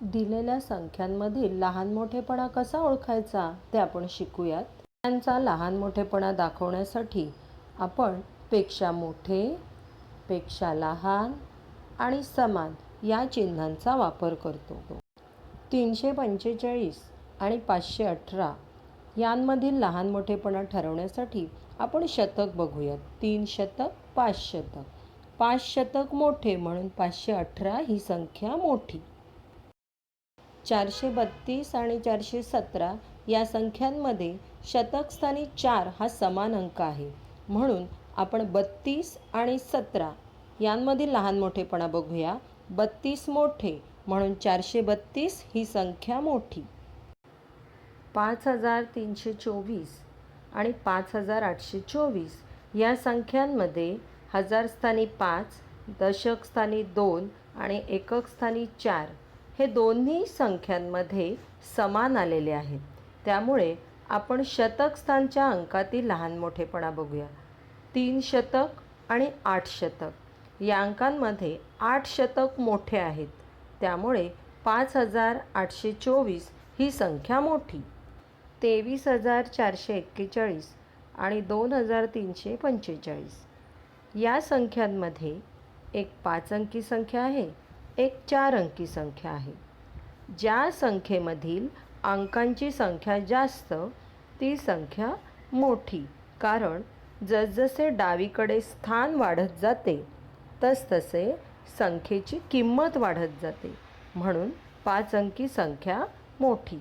दिलेल्या संख्यांमधील लहान मोठेपणा कसा ओळखायचा ते आपण शिकूयात. त्यांचा लहान मोठेपणा दाखवण्यासाठी आपण पेक्षा मोठे, पेक्षा लहान आणि समान या चिन्हांचा वापर करतो. 345 आणि 518 यांमधील लहान मोठेपणा ठरवण्यासाठी आपण शतक बघूयात. 3 शतक, 5 शतक. 5 शतक मोठे म्हणून 518 ही संख्या मोठी. 432 आणि 417 या संख्यांमध्ये शतकस्थानी 4 हा समान अंक आहे, म्हणून आपण 32 आणि 17 यांमधील लहान मोठेपणा बघूया. 32 मोठे म्हणून 432 ही संख्या मोठी. 5324 आणि 5824 या संख्यांमध्ये हजारस्थानी 5, दशकस्थानी 2 आणि एककस्थानी 4 हे दोन्ही संख्यांमध्ये समान आलेले आहेत. त्यामुळे आपण शतकस्थानच्या अंकातील लहान मोठेपणा बघूया. 3 शतक आणि 8 शतक या अंकांमध्ये 8 शतक मोठे आहेत, त्यामुळे 5824 ही संख्या मोठी. 23441 आणि 2345 या संख्यांमध्ये एक 5 अंकी संख्या आहे, एक 4 अंकी संख्या आहे. ज्या संख्येमधील अंकांची संख्या जास्त ती संख्या मोठी, कारण जसजसे डावीकडे स्थान वाढत जाते तसतसे संख्येची किंमत वाढत जाते, म्हणून 5 अंकी संख्या मोठी.